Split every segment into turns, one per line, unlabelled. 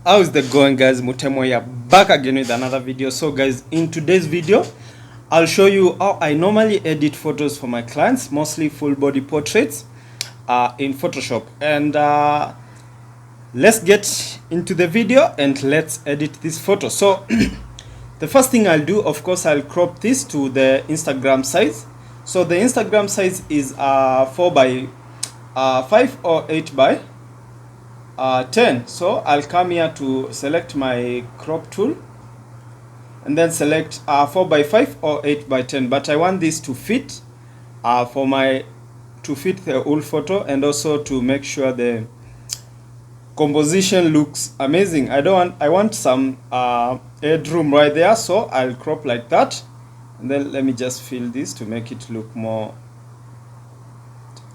How's the going, guys? Mutemoya back again with another video. So guys, in today's video I'll show you how I normally edit photos for my clients, mostly full body portraits in Photoshop. And let's get into the video and let's edit this photo. So the first thing I'll do, of course, I'll crop this to the Instagram size. So the Instagram size is 4 by 5 or 8 by 10. So I'll come here to select my crop tool and then select 4 by 5 or 8 by 10, but I want this to fit to fit the whole photo, and also to make sure the composition looks amazing. I want some headroom right there, so I'll crop like that, and then let me just fill this to make it look more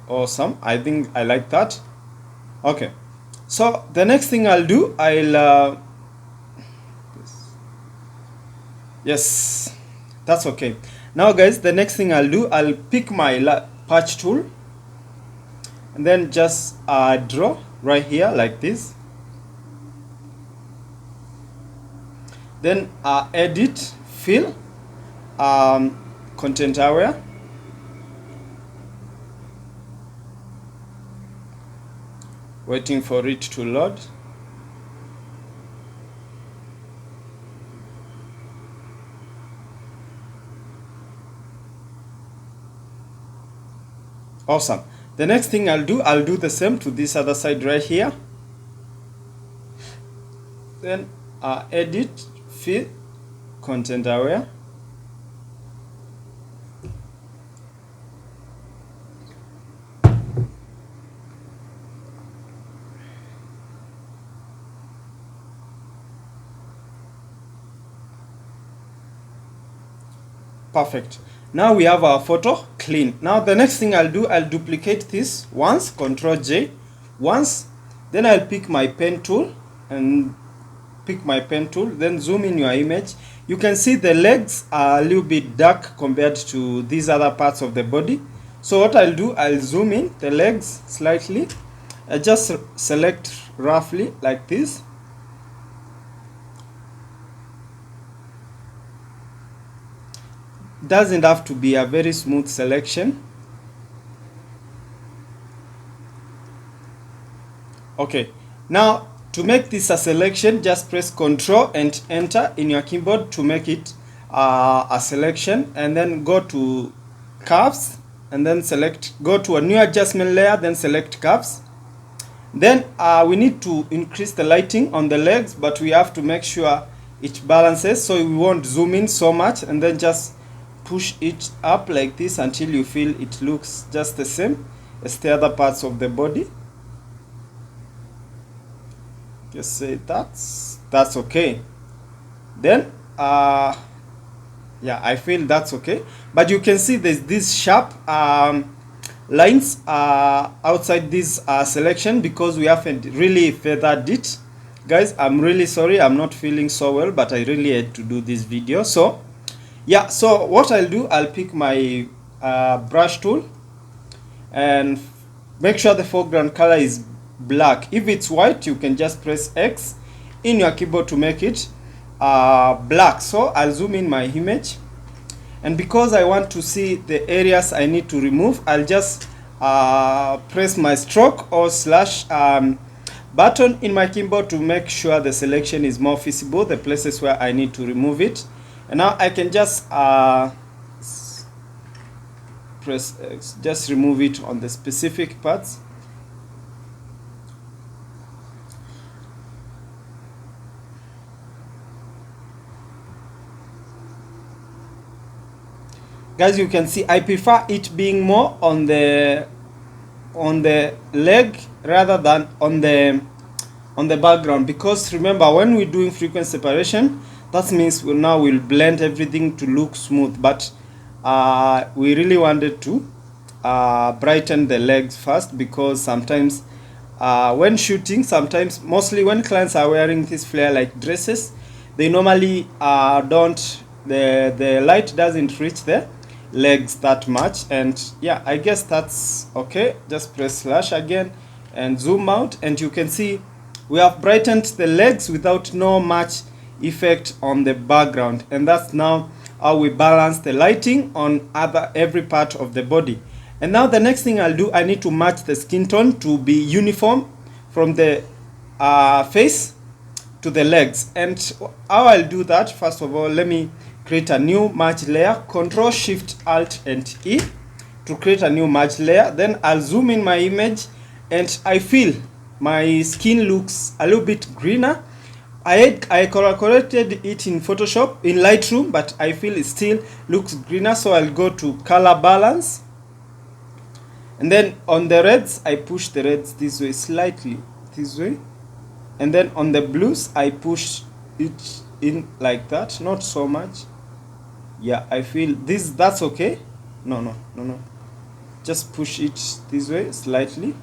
awesome. I think I like that. Okay, so the next thing I'll do, yes, that's okay. Now guys, the next thing I'll do, I'll pick my patch tool and then just draw right here like this. Then edit, fill, content area, waiting for it to load. Awesome. The next thing I'll do the same to this other side right here. Then edit, fill, content area. Perfect. Now we have our photo clean. Now the next thing I'll do, I'll duplicate this once, Ctrl J once, then I'll pick my pen tool and then zoom in your image. You can see the legs are a little bit dark compared to these other parts of the body. So what I'll do, I'll zoom in the legs slightly. I just select roughly like this. Doesn't have to be a very smooth selection. Okay, now to make this a selection, just press Ctrl and enter in your keyboard to make it a selection, and then go to curves and then go to a new adjustment layer, then select curves. Then we need to increase the lighting on the legs, but we have to make sure it balances, so we won't zoom in so much, and then just push it up like this until you feel it looks just the same as the other parts of the body. Just say that's okay. Then yeah, I feel that's okay, but you can see there's these sharp lines outside this selection because we haven't really feathered it. Guys, I'm really sorry, I'm not feeling so well, but I really had to do this video. So yeah, so what I'll do, I'll pick my brush tool and make sure the foreground color is black. If it's white, you can just press X in your keyboard to make it black. So I'll zoom in my image, and because I want to see the areas I need to remove, I'll just press my stroke or slash button in my keyboard to make sure the selection is more visible, the places where I need to remove it. And now I can just press X, just remove it on the specific parts. Guys, you can see I prefer it being more on the leg rather than on the background, because remember, when we're doing frequency separation, that means we'll blend everything to look smooth, but we really wanted to brighten the legs first, because sometimes when shooting, mostly when clients are wearing this flare like dresses, they normally the light doesn't reach the legs that much. And yeah, I guess that's okay. Just press slash again and zoom out, and you can see we have brightened the legs without no much effect on the background, and that's now how we balance the lighting on every part of the body. And now the next thing I'll do, I need to match the skin tone to be uniform from the face to the legs. And how I'll do that, first of all, let me create a new merge layer. Control Shift Alt and E to create a new merge layer. Then I'll zoom in my image, and I feel my skin looks a little bit greener. I corrected it in Photoshop, in Lightroom, but I feel it still looks greener, so I'll go to color balance. And then on the reds, I push the reds this way, slightly this way. And then on the blues, I push it in like that, not so much. Yeah, I feel that's okay. No. Just push it this way, slightly.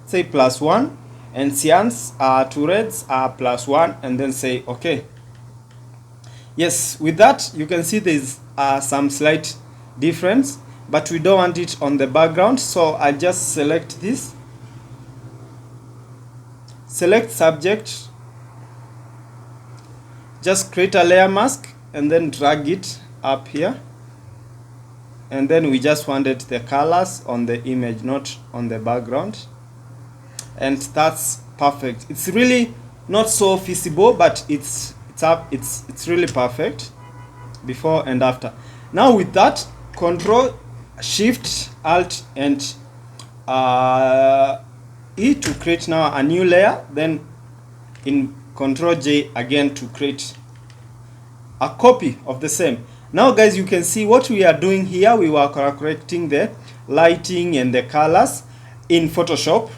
Say +1. And cyans to reds are +1, and then say okay. Yes, with that you can see there's some slight difference, but we don't want it on the background, so I just select this, select subject, just create a layer mask and then drag it up here, and then we just wanted the colors on the image, not on the background. And that's perfect. It's really not so visible, but it's really perfect before and after. Now with that, Control Shift Alt and E to create now a new layer, then in Control J again to create a copy of the same. Now guys, you can see what we are doing here. We were correcting the lighting and the colors in Photoshop.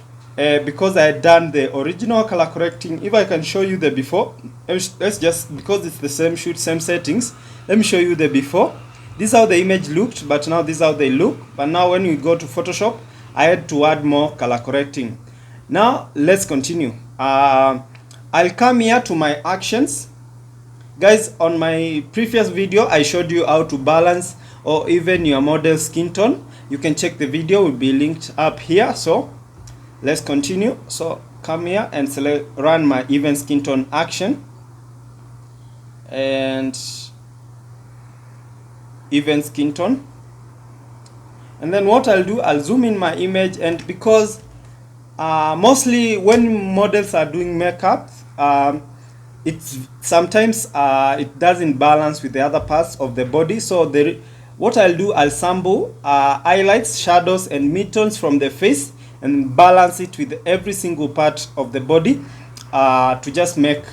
Because I had done the original color correcting. If I can show you the before, let's just, because it's the same shoot, same settings, let me show you the before. This is how the image looked, but now this is how they look. But now when we go to Photoshop, I had to add more color correcting. Now let's continue. I'll come here to my actions. Guys, on my previous video, I showed you how to balance or even your model skin tone. You can check the video, will be linked up here. So let's continue. So come here and select run my even skin tone action, and even skin tone. And then what I'll do, I'll zoom in my image, and because mostly when models are doing makeup, it's sometimes it doesn't balance with the other parts of the body. So what I'll do, I'll sample highlights, shadows and midtones from the face and balance it with every single part of the body to just make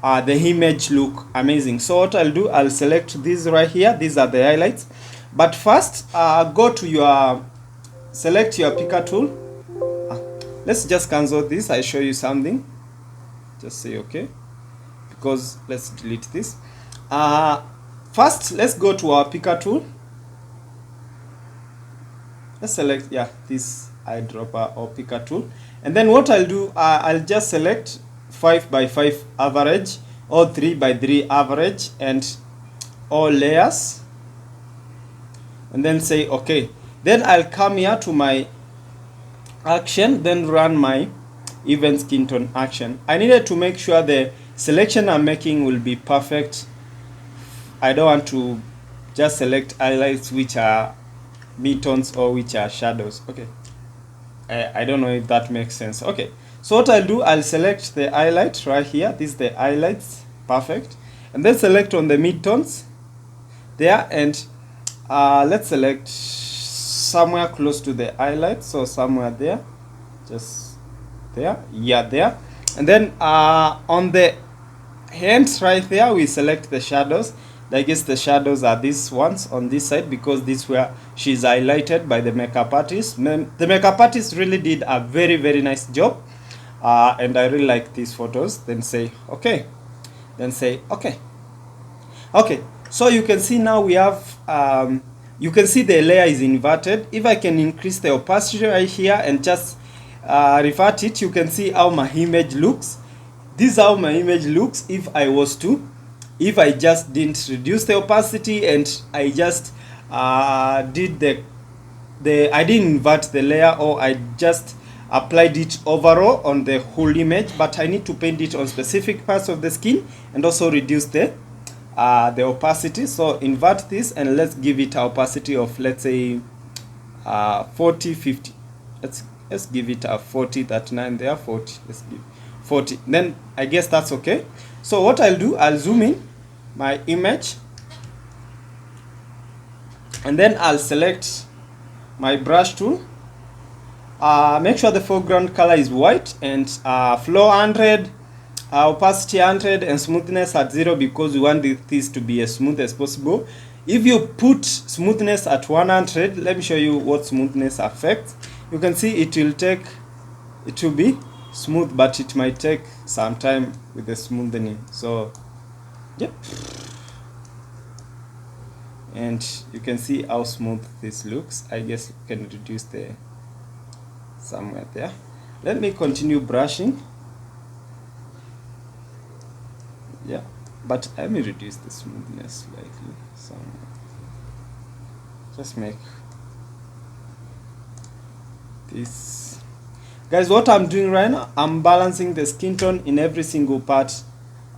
the image look amazing. So what I'll do, I'll select these right here. These are the highlights. But first, go to select your picker tool. Let's just cancel this. I show you something. Just say okay, because let's delete this. First, let's go to our picker tool. Let's select this eyedropper or picker tool, and then what I'll do, I'll just select 5x5 average or 3x3 average and all layers, and then say okay. Then I'll come here to my action, then run my even skin tone action. I needed to make sure the selection I'm making will be perfect. I don't want to just select highlights which are midtones or which are shadows. Okay, I don't know if that makes sense. Okay, so what I'll do, I'll select the highlight right here. This is the highlights, perfect, and then select on the midtones there, and let's select somewhere close to the highlight, so somewhere there, just there, there. And then on the hands right there, we select the shadows. I guess the shadows are these ones on this side, because this where she's highlighted by the makeup artist. The makeup artist really did a very, very nice job, and I really like these photos. Then say okay, then say okay. Okay, so you can see now we have you can see the layer is inverted. If I can increase the opacity right here and just revert it, you can see how my image looks. This is how my image looks if I just didn't reduce the opacity and I just I didn't invert the layer, or I just applied it overall on the whole image, but I need to paint it on specific parts of the skin and also reduce the opacity. So invert this and let's give it an opacity of, let's say 40, 50. Let's give it a 40, 39 there, 40. Let's give 40. Then I guess that's okay. So what I'll do, I'll zoom in my image and then I'll select my brush tool. Make sure the foreground color is white and flow 100, opacity 100 and smoothness at 0 because we want this to be as smooth as possible. If you put smoothness at 100, let me show you what smoothness affects. You can see it will be smooth, but it might take some time with the smoothening. So yep, and you can see how smooth this looks. I guess you can reduce the somewhere there. Let me continue brushing. Yeah, but let me reduce the smoothness slightly somewhere. Just make this. Guys, what I'm doing right now, I'm balancing the skin tone in every single part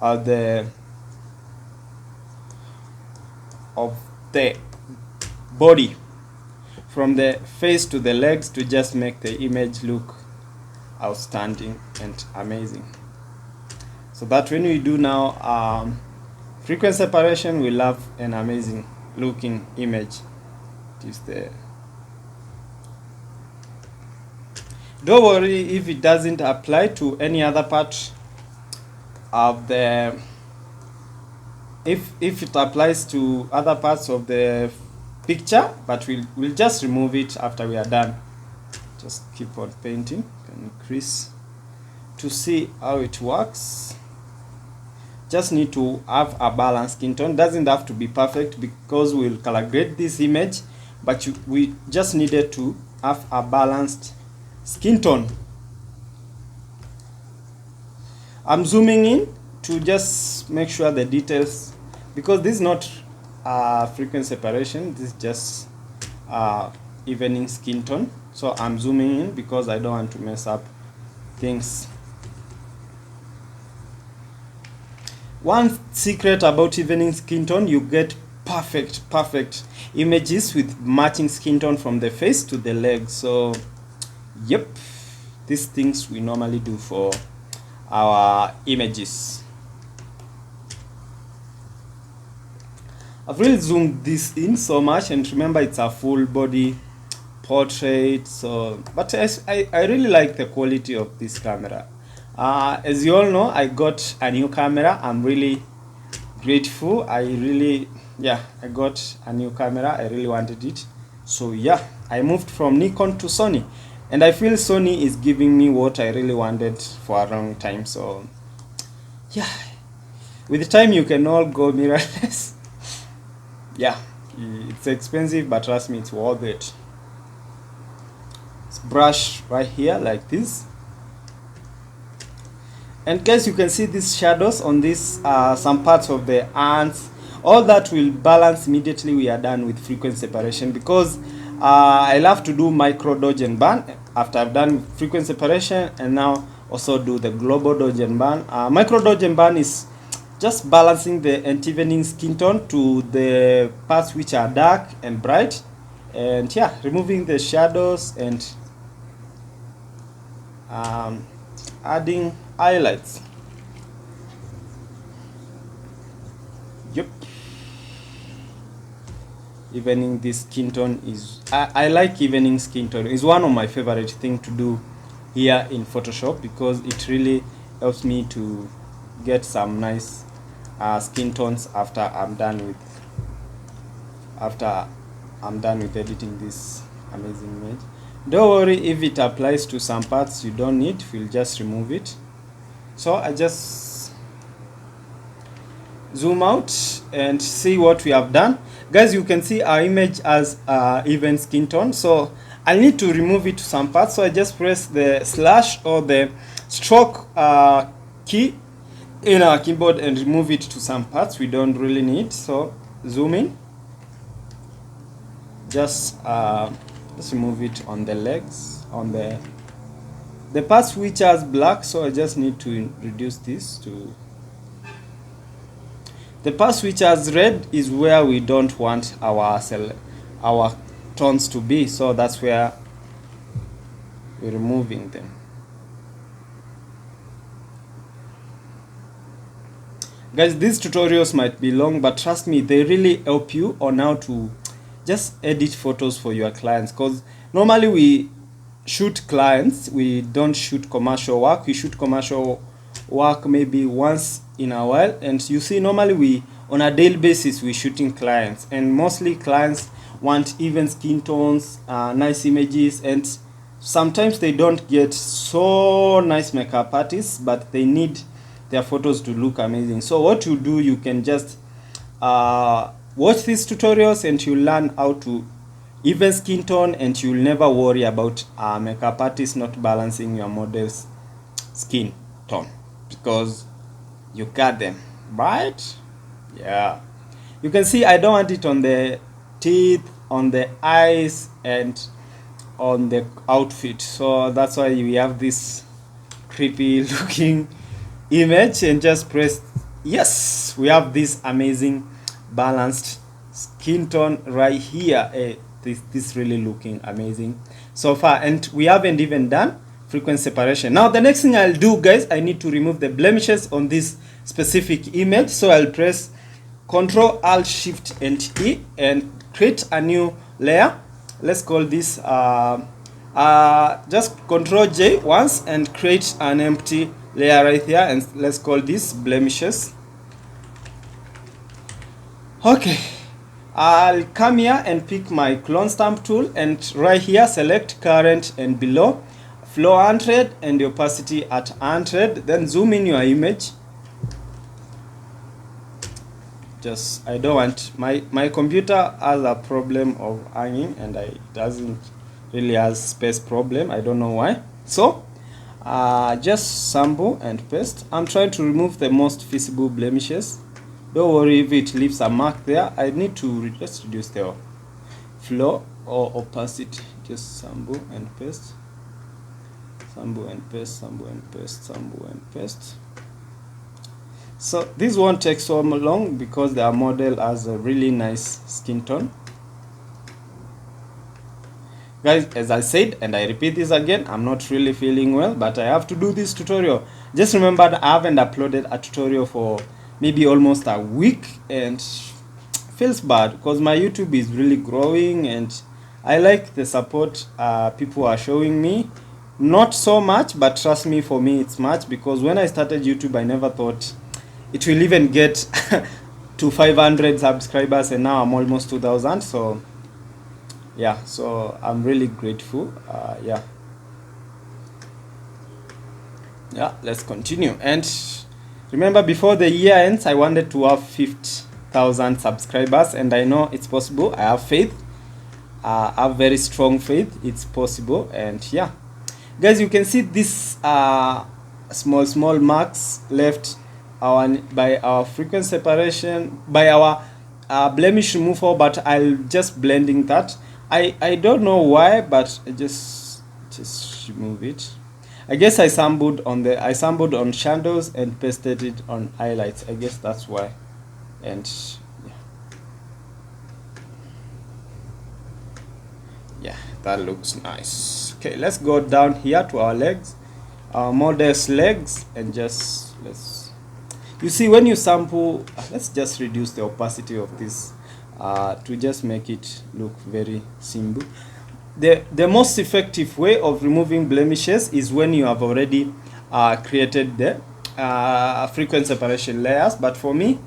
of the body, from the face to the legs, to just make the image look outstanding and amazing, so that when we do now frequency separation, we'll have an amazing looking image. Don't worry if it doesn't apply to any other part of the, if it applies to other parts of the picture, but we'll just remove it after we are done. Just keep on painting. Can increase to see how it works. Just need to have a balanced skin tone. Doesn't have to be perfect because we'll color grade this image, but we just needed to have a balanced skin tone. I'm zooming in to just make sure the details, because this is not frequency separation, this is just evening skin tone. So I'm zooming in because I don't want to mess up things. One secret about evening skin tone, you get perfect images with matching skin tone from the face to the legs. So yep, these things we normally do for our images. I've really zoomed this in so much, and remember it's a full body portrait, so but I really like the quality of this camera. As you all know, I got a new camera. I'm really grateful. I got a new camera. I really wanted it. So yeah, I moved from Nikon to Sony, and I feel Sony is giving me what I really wanted for a long time. So yeah, with time you can all go mirrorless. Yeah, it's expensive, but trust me, it's worth it. Let's brush right here like this. And guys, you can see these shadows on this some parts of the ants. All that will balance immediately we are done with frequency separation, because I love to do micro dodge and burn after I've done frequency separation, and now also do the global dodge and burn. Micro dodge and burn is just balancing the anti-evening skin tone to the parts which are dark and bright, and yeah, removing the shadows and adding highlights. Yep, evening this skin tone is I like evening skin tone. Is one of my favorite thing to do here in Photoshop, because it really helps me to get some nice skin tones after I'm done with editing this amazing image. Don't worry if it applies to some parts you don't need, we'll just remove it. So I just zoom out and see what we have done. Guys, you can see our image as even skin tone, so I need to remove it to some parts. So I just press the slash or the stroke key in our keyboard and remove it to some parts we don't really need. So zoom in, just remove it on the legs, on the the part which has black, so I just need to reduce this to the part which has red is where we don't want our tones to be, so that's where we're removing them. Guys, these tutorials might be long, but trust me, they really help you on how to just edit photos for your clients, because normally we shoot clients, we don't shoot commercial work. We shoot commercial work maybe once in a while, and you see, normally we on a daily basis we shooting clients, and mostly clients want even skin tones, nice images, and sometimes they don't get so nice makeup artists, but they need their photos to look amazing. So what you do, you can just watch these tutorials and you learn how to even skin tone, and you'll never worry about makeup artist not balancing your model's skin tone, because you got them right. Yeah, you can see I don't want it on the teeth, on the eyes, and on the outfit, so that's why we have this creepy looking image, and just press yes, we have this amazing balanced skin tone right here. This really looking amazing so far, and we haven't even done frequency separation. Now the next thing I'll do, guys, I need to remove the blemishes on this specific image, so I'll press Ctrl Alt Shift and E and create a new layer. Let's call this just Ctrl J once and create an empty layer right here, and let's call this blemishes. Okay, I'll come here and pick my clone stamp tool, and right here select current and below, flow 100 and opacity at 100, then zoom in your image. Just, I don't want, my computer has a problem of hanging, and it doesn't really has space problem, I don't know why. So just sample and paste. I'm trying to remove the most visible blemishes. Don't worry if it leaves a mark there. I need to just reduce the flow or opacity. Just sample and paste, sample and paste, sample and paste, sample and paste. So this won't take so long because the model has a really nice skin tone. Guys, as I said, and I repeat this again, I'm not really feeling well, but I have to do this tutorial. Just remember that I haven't uploaded a tutorial for maybe almost a week, and feels bad because my YouTube is really growing, and I like the support people are showing me. Not so much, but trust me, for me it's much, because when I started YouTube I never thought it will even get to 500 subscribers, and now I'm almost 2,000. So yeah, so I'm really grateful. Yeah, let's continue. And remember, before the year ends I wanted to have 50,000 subscribers, and I know it's possible. I have faith, I have very strong faith, it's possible. And yeah, guys, you can see this small marks left by our frequency separation, by our blemish removal, but I'll just blending that. I don't know why, but I just remove it. I guess I sampled on shadows and pasted it on highlights. I guess that's why. And yeah, that looks nice. Okay, let's go down here to our legs, our model's legs, and just you see, when you sample, let's just reduce the opacity of this to just make it look very simple. The most effective way of removing blemishes is when you have already created the frequency separation layers, but for me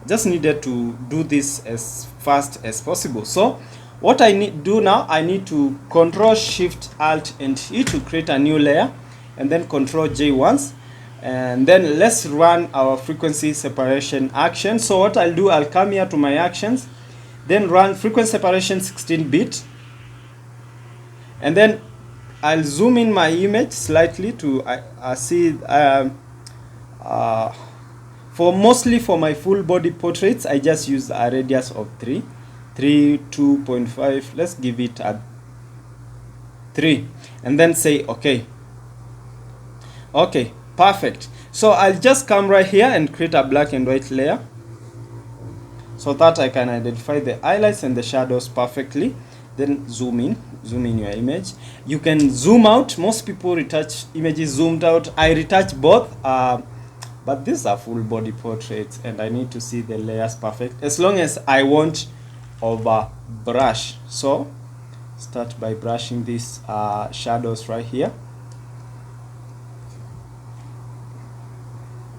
I just needed to do this as fast as possible. So what I need do now, I need to Control Shift Alt and E to create a new layer, and then Control J once, and then let's run our frequency separation action. So what I'll do, I'll come here to my actions, then run frequency separation 16-bit, and then I'll zoom in my image slightly to see mostly for my full body portraits I just use a radius of 2.5. let's give it a 3, and then say okay. Okay, perfect. So I'll just come right here and create a black and white layer so that I can identify the highlights and the shadows perfectly. Then zoom in your image. You can zoom out. Most people retouch images zoomed out. I retouch both, but these are full body portraits and I need to see the layers perfect, as long as I won't over brush. So start by brushing these shadows right here.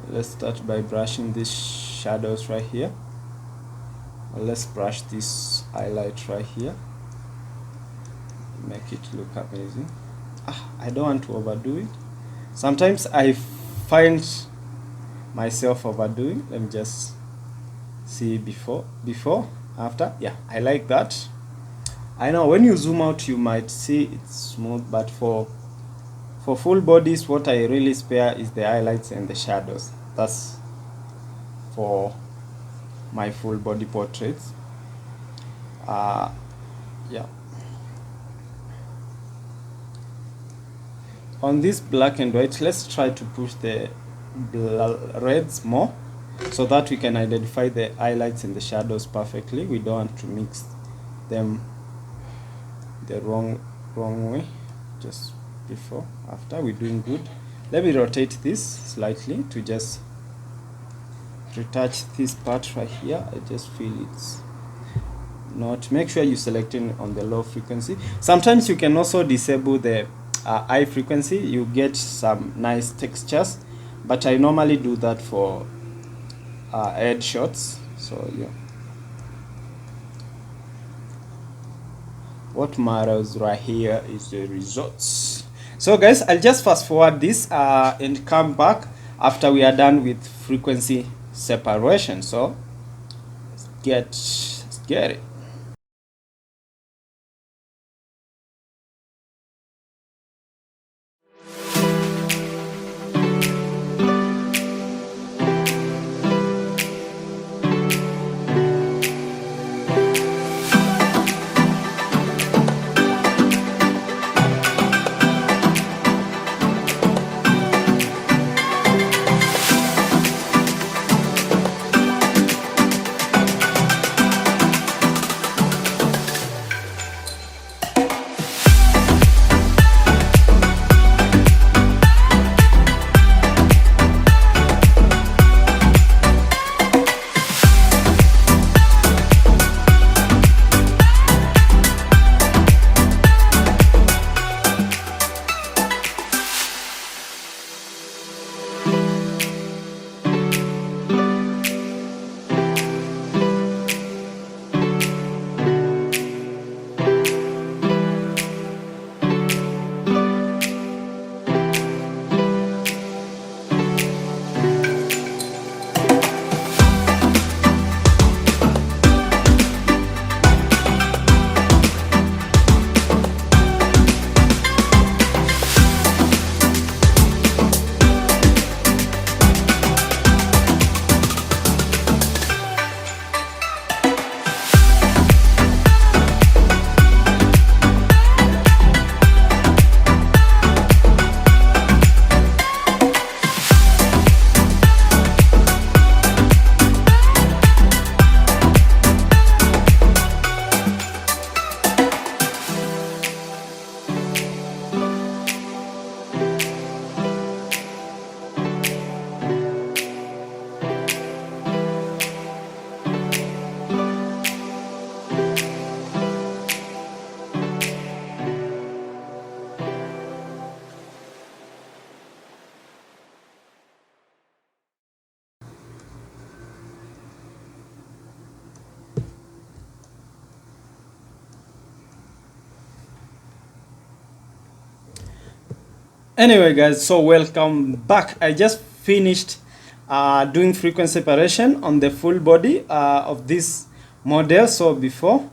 Let's start by brushing these shadows right here. Let's brush this highlight right here, make it look amazing. I don't want to overdo it. Sometimes I find myself overdoing. Let me just see before, after. Yeah, I like that. I know when you zoom out you might see it's smooth, but for full bodies what I really spare is the highlights and the shadows. That's for my full body portraits. Yeah, on this black and white, let's try to push the reds more so that we can identify the highlights and the shadows perfectly. We don't want to mix them the wrong way. Just before, after, we're doing good. Let me rotate this slightly to just retouch this part right here. I just feel it's not. Make sure you select it on the low frequency. Sometimes you can also disable the high frequency. You get some nice textures, but I normally do that for head shots. So yeah, what matters right here is the results. So guys, I'll just fast forward this and come back after we are done with frequency separation. So let's get it. Anyway guys, so welcome back. I just finished doing frequency separation on the full body of this model. So before,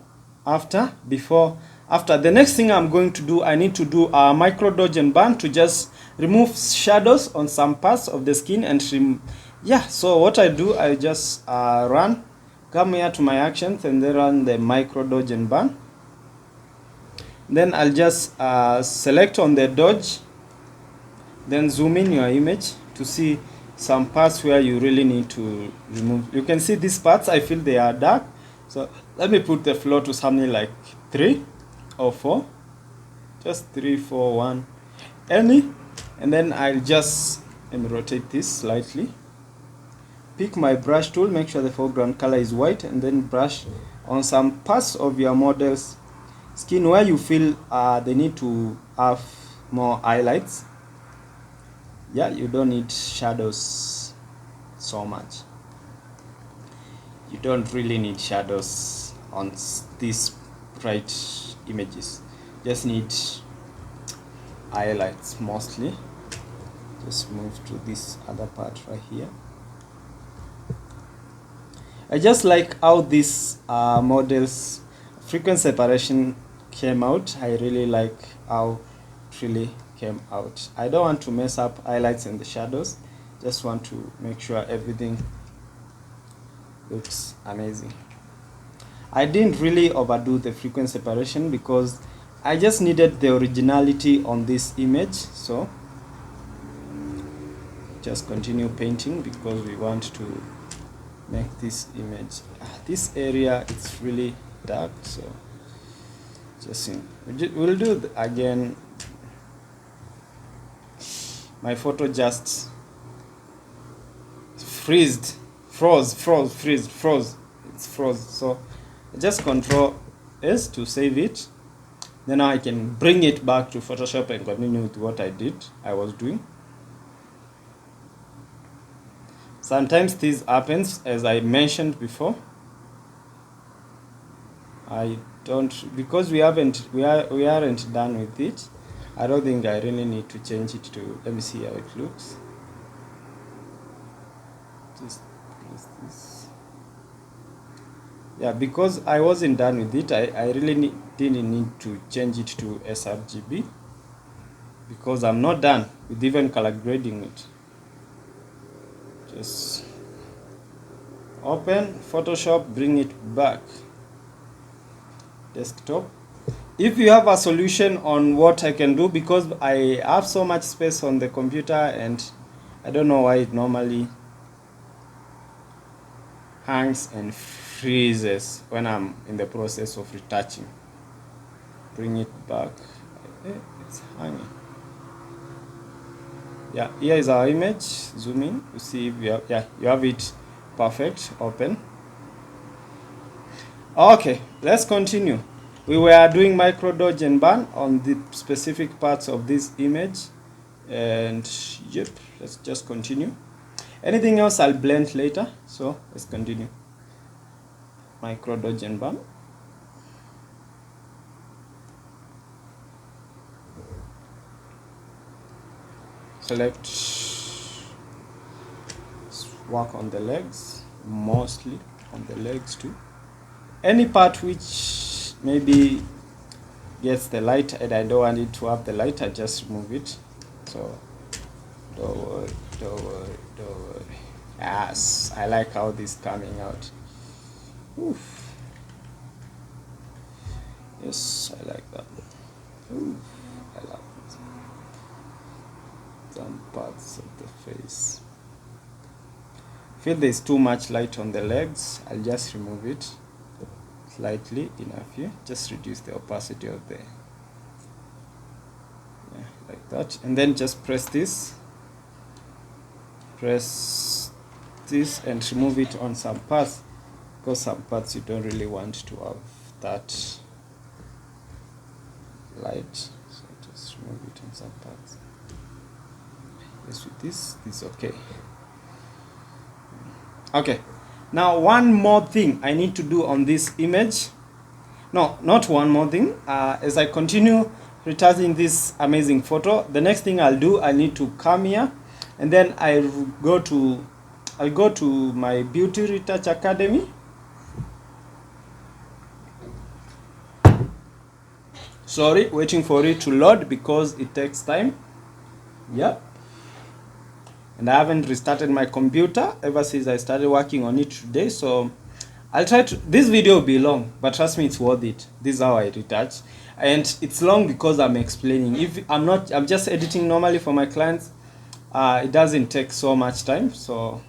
after. The next thing I'm going to do, I need to do a micro dodge and burn to just remove shadows on some parts of the skin and yeah. So what I do, I just come here to my actions and then run the micro dodge and burn. Then I'll just select on the dodge Then zoom in your image to see some parts where you really need to remove. You can see these parts, I feel they are dark, so let me put the flow to something like 3 or 4, just 3, 4, 1, any, and then I'll just rotate this slightly. Pick my brush tool, make sure the foreground color is white, and then brush on some parts of your model's skin where you feel they need to have more highlights. Yeah, you don't need shadows so much. You don't really need shadows on these bright images. Just need highlights mostly. Just move to this other part right here. I just like how this model's frequency separation came out. I really like how it really came out. I don't want to mess up highlights and the shadows. Just want to make sure everything looks amazing. I didn't really overdo the frequency separation because I just needed the originality on this image. So just continue painting because we want to make this image. This area, it's really dark, so just we'll do again. My photo just froze. It's froze. So just Control S to save it. Then I can bring it back to Photoshop and continue with what I was doing. Sometimes this happens, as I mentioned before. Because we aren't done with it. I don't think I really need to change it to, let me see how it looks. Just place this. Yeah, because I wasn't done with it, I really didn't need to change it to sRGB because I'm not done with even color grading it. Just open Photoshop, bring it back. Desktop. If you have a solution on what I can do, because I have so much space on the computer and I don't know why it normally hangs and freezes when I'm in the process of retouching. Bring it back. It's hanging. Yeah, here is our image. Zoom in to see if you have, yeah, you have it perfect. Open. Okay, let's continue. We were doing micro dodge and burn on the specific parts of this image, and yep, let's just continue. Anything else I'll blend later, so let's continue. Micro dodge and burn. Select, work on the legs, mostly on the legs too. Any part which maybe gets the light and I don't want it to have the light, I just remove it. So don't worry. Yes, I like how this is coming out. Oof. Yes, I like that. Oof, I love it. Some parts of the face. Feel there's too much light on the legs, I'll just remove it slightly enough here. Just reduce the opacity of the, yeah, like that, and then just press this and remove it on some parts, because some parts you don't really want to have that light, so just remove it on some parts. Yes, with this is okay. Okay, now one more thing I need to do on this image. No, not one more thing. As I continue retouching this amazing photo, the next thing I'll do, I need to come here, and then I'll go to my Beauty Retouch Academy. Sorry, waiting for it to load because it takes time. Yeah. And I haven't restarted my computer ever since I started working on it today, so I'll try to, this video will be long, but trust me, it's worth it. This is how I retouch. and it's long because I'm explaining. If I'm just editing normally for my clients, it doesn't take so much time. So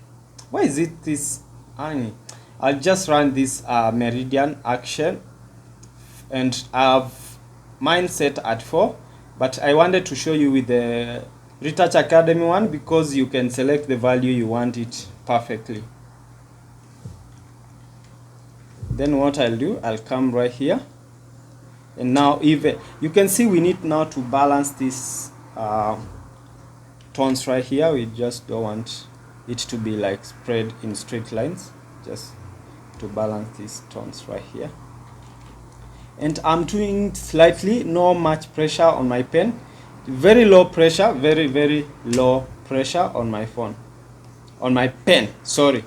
why is it this? I'll just run this meridian action, and I've mine set at 4, but I wanted to show you with the Retouch Academy one because you can select the value you want it perfectly. Then what I'll do, I'll come right here, and now even you can see we need now to balance this tones right here. We just don't want it to be like spread in straight lines, just to balance these tones right here. And I'm doing slightly, no much pressure on my pen, very low pressure, very low pressure on my phone, on my pen, sorry.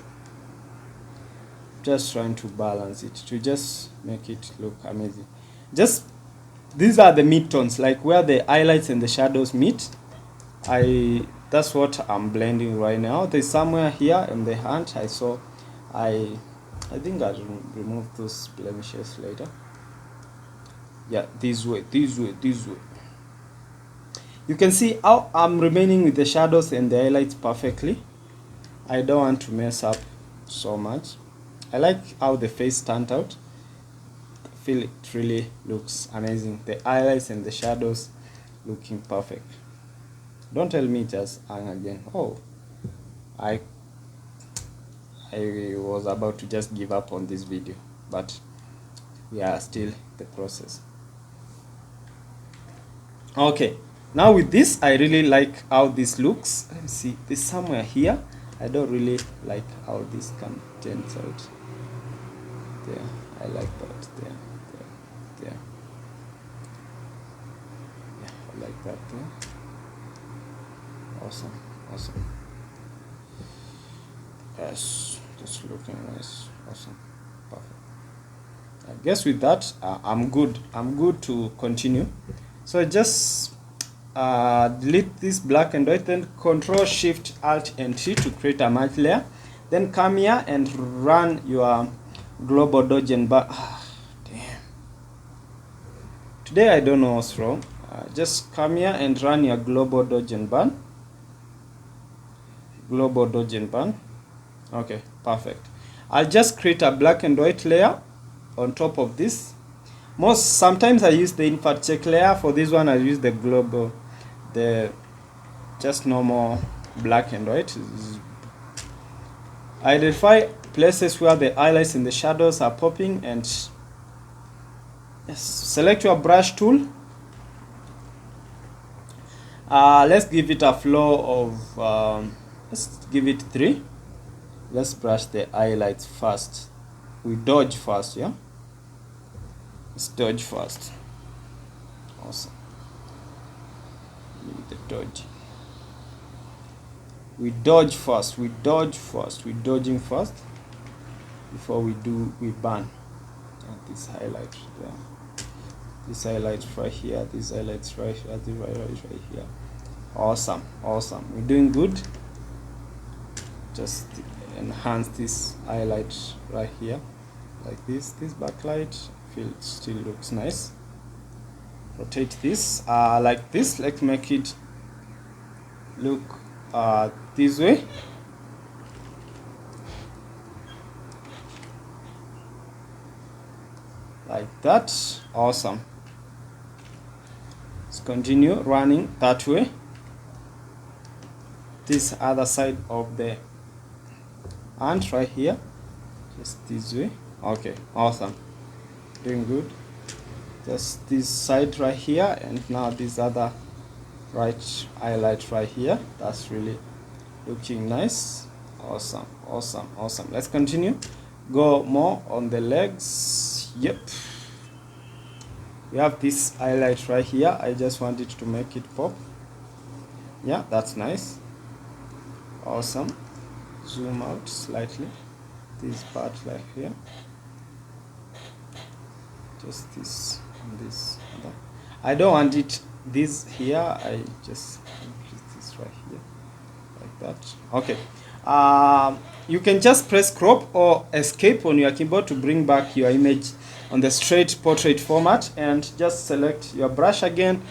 Just trying to balance it to just make it look amazing. Just these are the mid-tones, like where the highlights and the shadows meet. That's what I'm blending right now. There's somewhere here in the hand I saw. I think I'll remove those blemishes later. Yeah, this way. You can see how I'm remaining with the shadows and the highlights perfectly. I don't want to mess up so much. I like how the face turned out. I feel it really looks amazing. The highlights and the shadows looking perfect. Don't tell me just hang again. Oh, I was about to just give up on this video, but we are still the process. Okay, now with this, I really like how this looks. Let me see, there's somewhere here. I don't really like how this turns out. There, I like that. There. Yeah, I like that there. Awesome. Yes, just looking nice. Awesome, perfect. I guess with that, I'm good to continue. So just delete this black and white, then Control Shift Alt and T to create a merge layer. Then come here and run your global dodge and burn. Damn. Today I don't know what's wrong. Just come here and run your global dodge and burn. Okay, perfect. I'll just create a black and white layer on top of this. Sometimes I use the invert check layer. For this one I use the global, the just normal black and white. Identify places where the highlights and the shadows are popping, and yes, select your brush tool. Let's give it a flow of let's give it 3. Let's brush the highlights first. We dodge first, yeah? Let's dodge first. Awesome. The dodge. We dodge first. We're dodging first before we burn. And this highlight there. This highlight right here. This highlights right here. This right here. Awesome. We're doing good. Just enhance this highlight right here, like this backlight. Feel it still looks nice. Rotate this like this. Let's make it look this way. Like that. Awesome. Let's continue running that way. This other side of the hand right here, just this way. Okay, awesome, doing good. Just this side right here, and now this other right highlight right here. That's really looking nice. Awesome. Let's continue. Go more on the legs. Yep, we have this highlight right here. I just wanted to make it pop. Yeah, that's nice. Awesome. Zoom out slightly, this part right here, just this and this and that. I don't want it this here, I just increase this right here like that. Okay, you can just press crop or escape on your keyboard to bring back your image on the straight portrait format, and just select your brush again,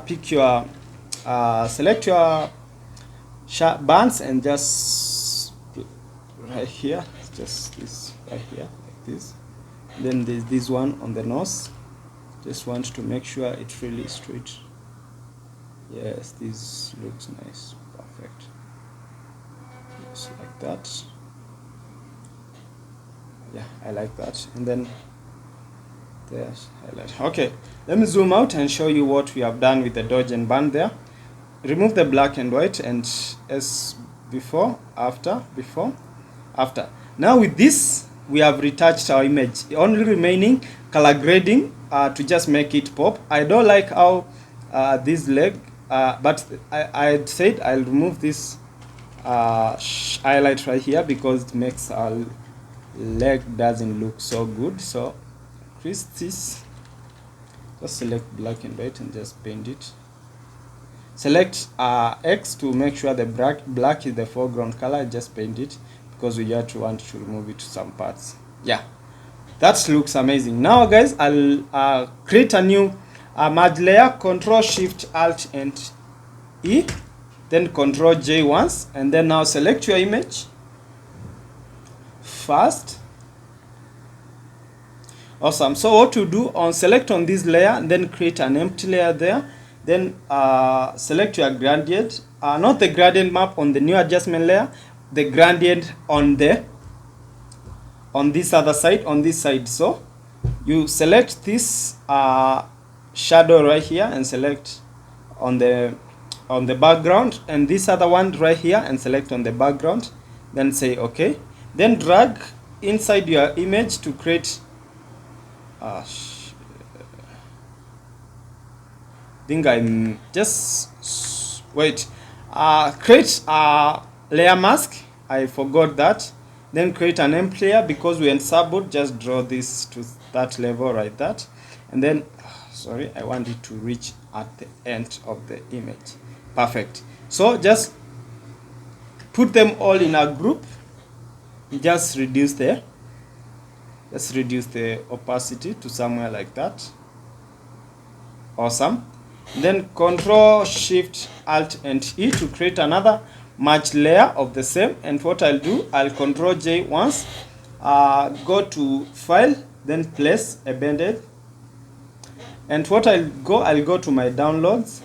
pick your select your bands, and just right here, just this right here like this. Then there's this one on the nose. Just want to make sure it's really straight. Yes, this looks nice. Perfect. Just like that. Yeah, I like that. And then there's highlight. Okay, let me zoom out and show you what we have done with the dodge and band there. Remove the black and white, and as before, after, before, after. Now with this, we have retouched our image. Only remaining color grading to just make it pop. I don't like how this leg, but I said I'll remove this highlight right here because it makes our leg doesn't look so good. So increase this, just select black and white and just paint it. Select X to make sure the black is the foreground color. Just paint it because we just want to remove it to some parts. Yeah, that looks amazing. Now guys, I'll create a new merge layer. Control Shift Alt and E, then Control J once, and then now select your image first. Awesome. So what to do, on select on this layer, then create an empty layer there, then select your gradient, not the gradient map on the new adjustment layer, the gradient on this other side, on this side. So you select this shadow right here and select on the background, and this other one right here and select on the background, then say okay, then drag inside your image to create think I'm just wait, create a layer mask. I forgot that. Then create an empty layer because we in subboard. Just draw this to that level right that, and then sorry, I want it to reach at the end of the image. Perfect. So just put them all in a group. Just reduce the opacity to somewhere like that. Awesome. Then Control Shift Alt and E to create another merge layer of the same. And what I'll do, I'll Control J once, go to File, then place a band-aid. And what I'll go to my downloads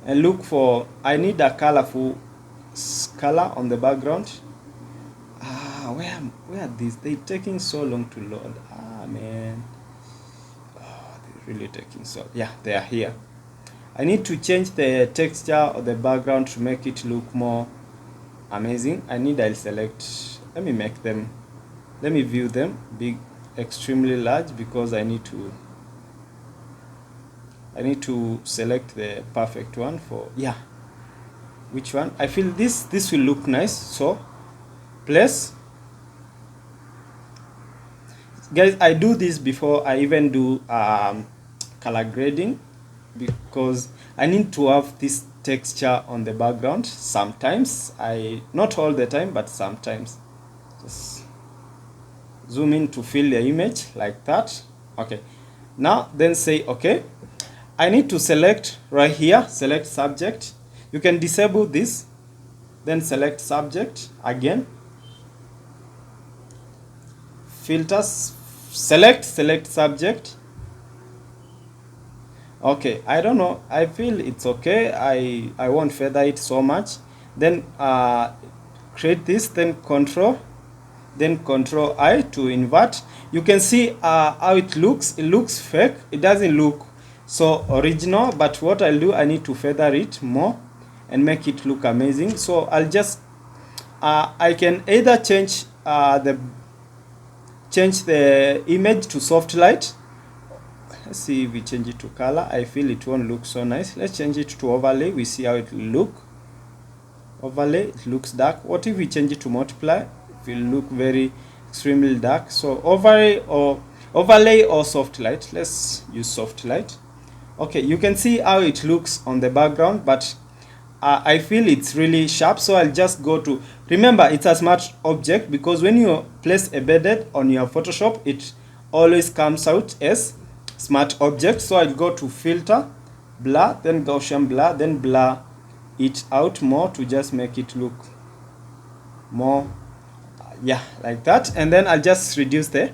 and look for, I need a colorful color on the background. Where are these? They're taking so long to load. Man. They're really taking so. Yeah, they are here. I need to change the texture of the background to make it look more amazing. I'll select, let me view them big, extremely large, because I need to select the perfect one for, yeah, which one? I feel this will look nice. So place. Guys, I do this before I even do color grading, because I need to have this texture on the background. Sometimes, not all the time, but sometimes. Just zoom in to fill the image like that. Okay, now then say okay. I need to select right here, select subject. You can disable this, then select subject again. Filters, select subject. Okay, I don't know, I feel it's okay. I won't feather it so much. Then create this, then control I to invert. You can see how it looks. It looks fake, it doesn't look so original, but what I'll do, I need to feather it more and make it look amazing. So I'll just I can either change the image to soft light. Let's see if we change it to color. I feel it won't look so nice. Let's change it to overlay. We see how it will look. Overlay, it looks dark. What if we change it to multiply? It will look very extremely dark. So overlay or soft light. Let's use soft light. Okay, you can see how it looks on the background, but I feel it's really sharp, so I'll just go to, remember it's a smart object, because when you place embedded on your Photoshop, it always comes out as smart object. So I'll go to filter, blur, then Gaussian blur, then blur it out more to just make it look more, yeah, like that. And then I'll just reduce the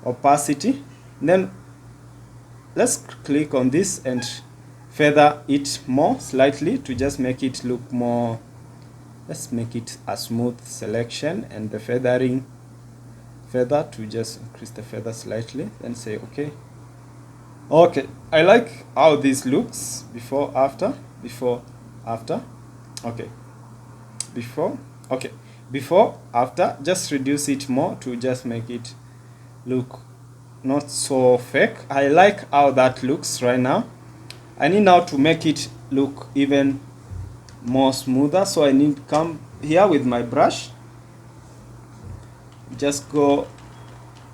opacity. And then let's click on this and feather it more slightly to just make it look more. Let's make it a smooth selection, and the feather to just increase the feather slightly, then say okay. Okay, I like how this looks before after. Okay, before after, just reduce it more to just make it look not so fake. I like how that looks right now. I need now to make it look even more smoother, so I need to come here with my brush, just go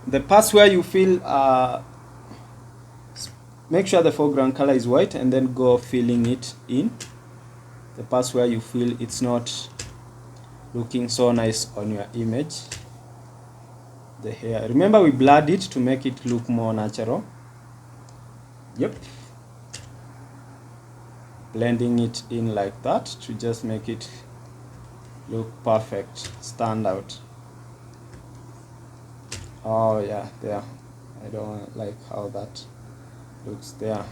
the parts where you feel, make sure the foreground color is white, and then go filling it in the parts where you feel it's not looking so nice on your image. The hair, remember we blurred it to make it look more natural. Yep, blending it in like that to just make it look perfect, stand out. Oh yeah, there, I don't like how that looks there.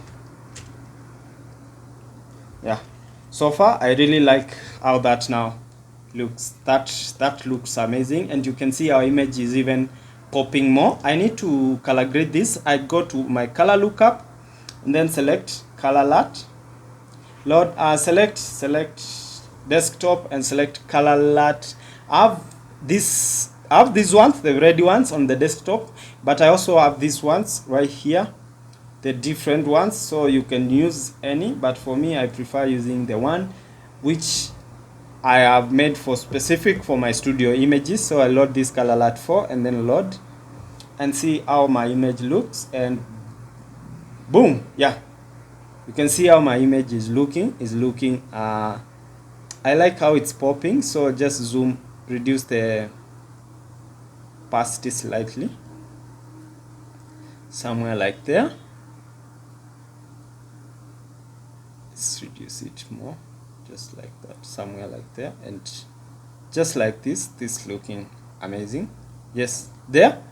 Yeah, so far I really like how that now looks. That looks amazing, and you can see our image is even popping more. I need to color grade this. I go to my color lookup and then select color lat, load, select desktop and select color lat. I have these ones, the red ones on the desktop, but I also have these ones right here, the different ones, so you can use any, but for me I prefer using the one which I have made for specific for my studio images. So I load this color lat 4 and then load and see how my image looks, and boom, yeah, you can see how my image is looking. I like how it's popping, so just zoom, reduce the opacity slightly, somewhere like there. Let's reduce it more, just like that, somewhere like there, and just like this looking amazing. Yes, there.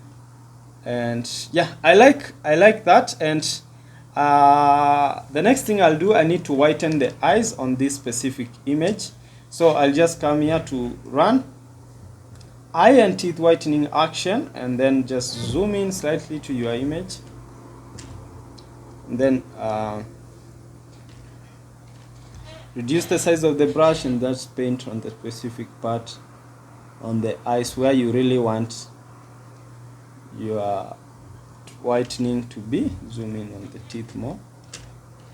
And yeah, I like that. And the next thing I'll do, I need to whiten the eyes on this specific image. So I'll just come here to run eye and teeth whitening action, and then just zoom in slightly to your image, and then reduce the size of the brush and just paint on the specific part on the eyes where you really want your whitening to be. Zoom in on the teeth more.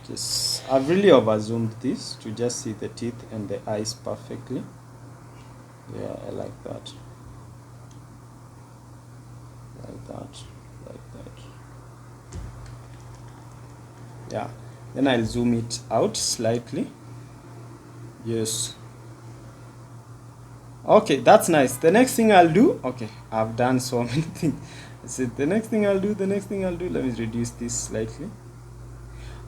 Just, I've really over zoomed this to just see the teeth and the eyes perfectly. Yeah, I like that. Like that. Yeah, then I'll zoom it out slightly. Yes. Okay, that's nice. The next thing I'll do, okay, I've done so many things. So the next thing I'll do, let me reduce this slightly.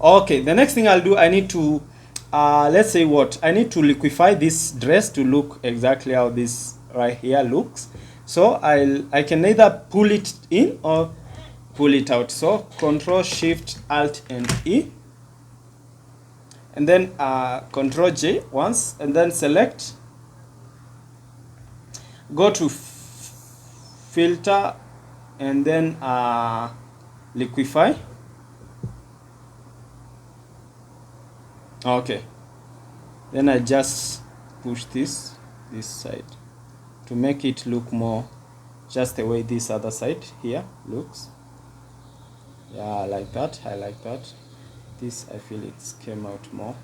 Okay, the next thing I'll do, I need to, let's say what, I need to liquefy this dress to look exactly how this right here looks. So I can either pull it in or pull it out. So Control Shift Alt and E, and then Control J once, and then select, go to filter, and then liquefy. Okay, then I just push this side to make it look more just the way this other side here looks. Yeah, I like that. This, I feel it came out more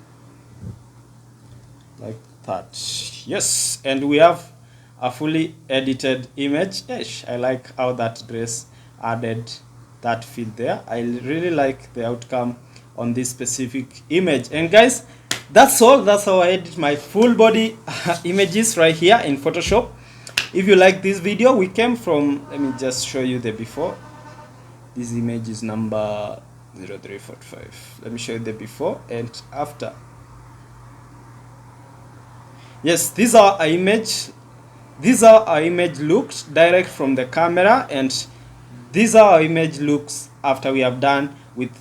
like that. Yes, and we have a fully edited image. Yes, I like how that dress added that fit there. I really like the outcome on this specific image. And guys, That's all. That's how I edit my full body images right here in Photoshop. If you like this video, we came from, let me just show you the before. This image is number 0345. Let me show you the before and after. Yes, these are our image. These are our image looks direct from the camera, and these are our image looks after we have done with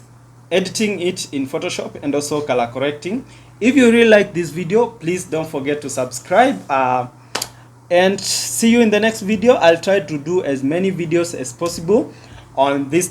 editing it in Photoshop and also color correcting. If you really like this video, please don't forget to subscribe, and see you in the next video. I'll try to do as many videos as possible on this